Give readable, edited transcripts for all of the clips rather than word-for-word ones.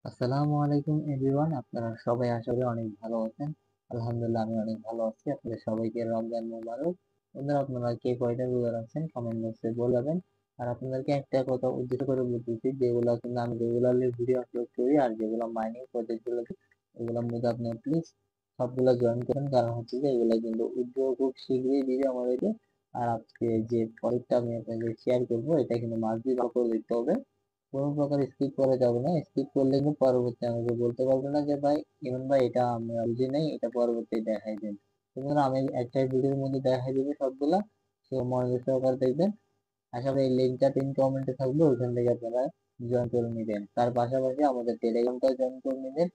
আসসালামু আলাইকুম এভরিওয়ান, আপনারা সবাই আশা করি অনেক ভালো আছেন। আলহামদুলিল্লাহ আমি অনেক ভালো আছি। আপনাদের সবাইকে রমজান মোবারক। বন্ধুরা, আপনারা কে কয়টা রোজা রাখছেন কমেন্ট বক্সে বলবেন। আর আপনাদেরকে একটা কথা উদ্দেশ্য করে বলতেছি, যেগুলো কিন্তু আমি রেগুলারলি ভিডিও আপলোড করি আর যেগুলো মাইনিং প্রজেক্ট গুলো, এগুলোর মধ্যে আপনারা প্লিজ সবগুলো জয়েন করেন। কারণ হচ্ছে যে এগুলো কিন্তু উদ্যোগ খুব শীঘ্রই দিবে আমাদেরকে। আর আজকে যে প্রজেক্টটা আমি আপনাদের শেয়ার করবো, এটা কিন্তু মাস্ট বি ভালো করে দেখতে হবে। কোনো প্রকার স্কিপ করা যাবে না। স্কিপ করলে কিন্তু পরবর্তী আমাকে বলতে পারবে না যে ভাই ইমন ভাই এটা আমরা বুঝি নাই, এটা পরবর্তী দেখাই দেন। সুতরাং আমি একটা ভিডিওর মধ্যে দেখাই দেবো সবগুলা, তো মনোযোগ সহকারে দেখবেন। আশা করি এই লিঙ্কটা পিন কমেন্টে থাকবে, ওইখান থেকে আপনারা জয়েন করে নেবেন। তার পাশাপাশি আমাদের টেলিগ্রামটাও জয়েন করে নেবেন।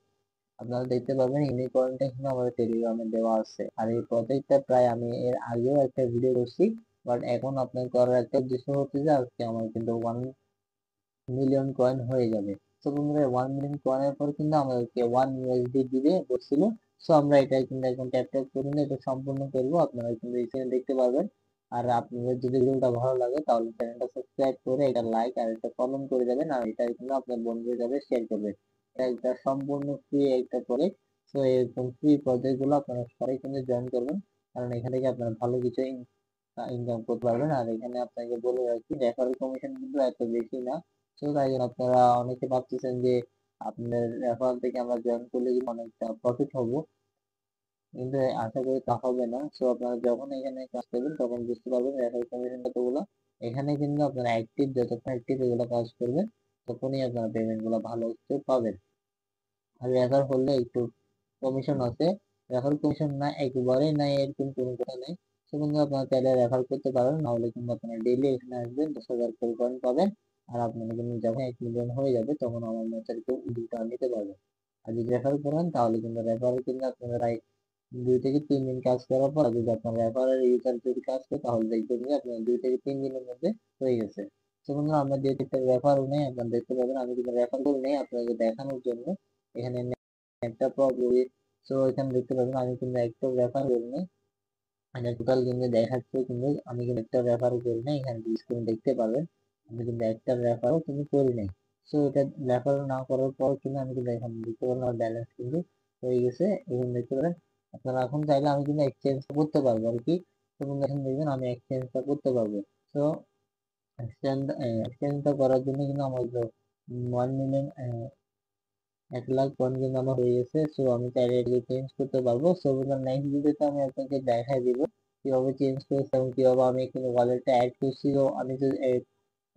আপনারা দেখতে পাবেন ইউনিকর্নটা কিন্তু আমাদের টেলিগ্রামে দেওয়া আছে। আর এই প্রজেক্টটা প্রায় আমি এর আগেও একটা ভিডিও করছি, বাট এখন আপনার করার একটা উদ্দেশ্য হচ্ছে যে আজকে আমার কিন্তু 1 মিলিয়ন কয়েন হয়ে যাবে। তো বন্ধুরা, 1 মিলিয়ন কয়েনের পর কিন্তু আমাদেরকে 1 USD দিবে বলছিল। সো আমরা এটা কিন্তু এখন ট্যাপ ট্যাপ করে এটা সম্পূর্ণ করবো। আপনারা কিন্তু এখানে দেখতে পারবেন। আর আপনাদের যদি ভিডিওটা ভালো লাগে তাহলে চ্যানেলটা সাবস্ক্রাইব করে এটা লাইক আর এটা কমেন্ট করে দেবেন। আর এটা কিন্তু আপনার বন্ধুদের কাছে শেয়ার করবেন। এটা একটা সম্পূর্ণ ফ্রি একটা প্রজেক্ট। তো এরকম ফ্রি প্রজেক্ট গুলো আপনারা সবাই কিন্তু জয়েন করবেন, কারণ এখান থেকে আপনারা ভালো কিছু ইনকাম করতে পারবেন। আর এখানে আপনাকে বলে রাখি, রেফারেল কমিশন কিন্তু এত বেশি না। তো তাই জন্য আপনারা অনেকে ভাবতেছেন যে আপনার রেফারেল থেকে আমরা জয়েন করলে কি অনেকটা প্রফিট হবো, কিন্তু আশা করি তা হবে না। সো আপনারা যখন এখানে কাজ করবেন তখন বুঝতে পারবেন রেফারেল কমিশন কতগুলো। এখানে কিন্তু আপনারা অ্যাক্টিভ, যতক্ষণ অ্যাক্টিভ এগুলো কাজ করবেন তখনই আপনারা পেমেন্ট গুলো ভালো কিছু পাবেন। আর রেফার করলে একটু কমিশন আছে। রেফার কমিশন না একেবারেই নাই এরকম কোনো কথা নেই। সেজন্য আপনারা চাইলে রেফার করতে পারেন, নাহলে কিন্তু আপনারা ডেইলি এখানে আসবেন, 10,000 করে কয়েন পাবেন। আর আপনারা কিন্তু যখন 1 মিলিয়ন হয়ে যাবে তখন আমার মতো উইথড্র নিতে পারবেন। আর যদি রেফার করেন তাহলে কিন্তু রেফারে কিন্তু আপনারা 2 থেকে 3 দিন কাজ করার পর, যদি আপনার রেফারের ইউজার যদি কাজ করে তাহলে দেখবেন যে আপনার 2 থেকে 3 দিনের মধ্যে হয়ে গেছে। তো বন্ধুরা, আমরা যেহেতু একটা রেফার নেই, আপনারা দেখতে পাবেন আমি কিন্তু রেফার করে নেই আপনাকে দেখানোর জন্য। এখানে একটা প্রবলেম, সো এখানে দেখতে পাবেন আমি কিন্তু একটা রেফার করিনি। মানে টোটাল কিন্তু দেখাচ্ছে কিন্তু আমি কিন্তু একটা রেফারও করি নাই। এখানে স্ক্রিন দেখতে পাবেন আমি কিন্তু একটা রেফারও কিন্তু করি নাই। সো এটা রেফার না করার পর কিন্তু আমি কিন্তু এখানে দেখতে পাবেন আমার ব্যালেন্স কিন্তু হয়ে গেছে। এখন দেখতে পারেন আপনারা, এখন চাইলে আমি কিন্তু এক্সচেঞ্জ করতে পারবো আর কি। তো এখন দেখবেন আমি এক্সচেঞ্জটা করতে পারবো। তো এক্সচেঞ্জটা করার জন্য কিন্তু আমার 1 মিলিয়ন 1 লাখ পয়েন্ট কিন্তু আমার হয়ে গেছে। সো আমি চাইলে এটাকে চেঞ্জ করতে পারবো। সো নেক্সট ভিডিওতে আমি আপনাকে দেখাই দিব কিভাবে চেঞ্জ করেছি এবং কিভাবে আমি এখানে ওয়ালেটে অ্যাড করছি। তো আমি কিন্তু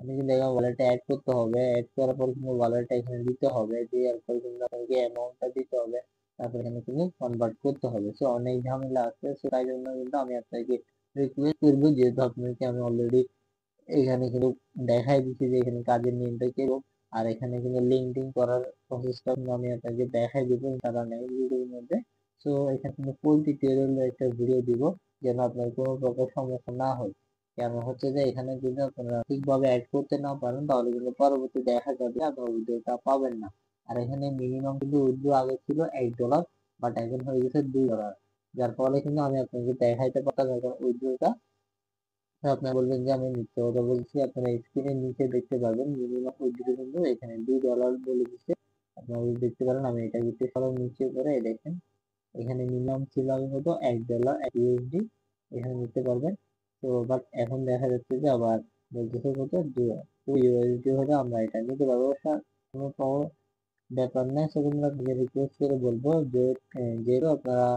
এখানে ওয়ালেটে অ্যাড করতে হবে। অ্যাড করার পর কিন্তু ওয়ালেটটা এখানে দিতে হবে, দেওয়ার পর কিন্তু আপনাকে অ্যামাউন্টটা দিতে হবে। তারপর এখানে কিন্তু কনভার্ট করতে হবে। সো অনেক ঝামেলা আছে। সো তাই জন্য কিন্তু আমি আপনাকে রিকোয়েস্ট করবো, যেহেতু আপনাকে আমি অলরেডি এখানে কিন্তু দেখাই দিচ্ছি যে এখানে কাজের নিয়মটা কিরকম। আর এখানে কিন্তু লিঙ্কডিন করার প্রসেসটা আমি আপনাকে দেখাই দিব তারা নেক্সট ভিডিওর মধ্যে। সো এখানে কিন্তু ফুল টিউটোরিয়াল একটা ভিডিও দিব, যেন আপনার কোনো প্রকার সমস্যা না হয়। কেন হচ্ছে যে এখানে যদি আপনারা ঠিকভাবে অ্যাড করতে না পারেন তাহলে কিন্তু পরবর্তী দেখা যাবে আপনার ভিডিওটা পাবেন না। আর এখানে মিনিমাম কিন্তু উইথড্র আগে ছিল $8, বাট এখন হয়ে গেছে $2। যার ফলে কিন্তু আমি আপনাকে দেখাইতে পারতাম এখন উইথড্রটা। আপনারা বলবেন যে আমি মিথ্যে কথা বলছি। আপনারা স্ক্রিনের নিচে দেখতে পাবেন মিনিমাম উইথড্র কিন্তু এখানে $2 বলে দিচ্ছে। আপনারা যদি দেখতে পারেন আমি এটা একটু সবার নিচে করে দেখেন, এখানে মিনিমাম ছিল আমি হতো $1 1 USD, এখানে নিতে পারবেন। তো বাট এখন দেখা যাচ্ছে যে আবার বলতেছে কত 2 USD হলে আমরা এটা নিতে পারবো। কোনো ব্যাপার না। সেজন্য আপনাকে রিকোয়েস্ট করে বলবো যে যেহেতু আপনারা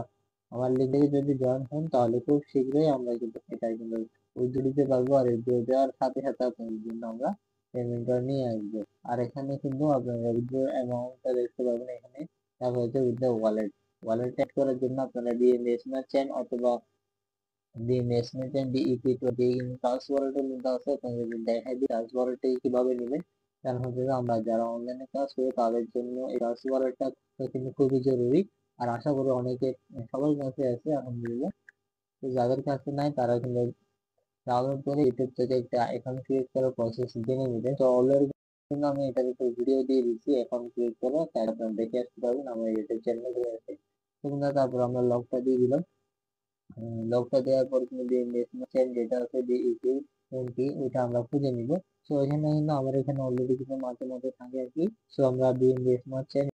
আমার লিঙ্কে যদি জয়েন হন তাহলে খুব শীঘ্রই আমরা কিন্তু এটা কিন্তু উইথড্র দিতে পারবো। আর উইথড্র দেওয়ার সাথে সাথে আপনাদের জন্য আমরা পেমেন্টটা নিয়ে আসবো। আর এখানে কিন্তু আপনারা উইথড্র অ্যামাউন্টটা দেখতে পাবেন এখানে। তারপর হচ্ছে উইথড্র ওয়ালেট অ্যাড করার জন্য আপনারা ডিএমএস চেন অথবা ডিএমএস চেন DEP20 ট্রান্স ওয়ালেটের মধ্যে আছে। আপনাদের দেখাই দিই ট্রান্স ওয়ালেটে কিভাবে নেবেন। কারণ হচ্ছে যে আমরা যারা অনলাইনে কাজ করি তাদের জন্য এই ট্রান্স ওয়ালেটটা কিন্তু খুবই জরুরি। আর আশা করি অনেকে সবার কাছে আছে আলহামদুলিল্লাহ। তো যাদের কাছে নাই তারা কিন্তু ডাউনলোড করে ইউটিউব থেকে একটা অ্যাকাউন্ট ক্রিয়েট করার প্রসেস জেনে নেবেন। তো অলরেডি কিন্তু আমি এটার উপর ভিডিও দিয়ে দিচ্ছি অ্যাকাউন্ট ক্রিয়েট করা, তাই আপনারা দেখে আসতে পারবেন আমার ইউটিউব চ্যানেলে আছে। তো তারপর আমরা লকটা দিয়ে দিলাম। লকটা দেওয়ার পর কিন্তু যে নেশনাল চেন যেটা আছে DEP কোনটি ওইটা আমরা খুঁজে নিব। সো এখানে কিন্তু আমার এখানে অলরেডি কিছু মাঝে মধ্যে থাকে আর কি। সো আমরা বিএমবি স্মার্ট চেন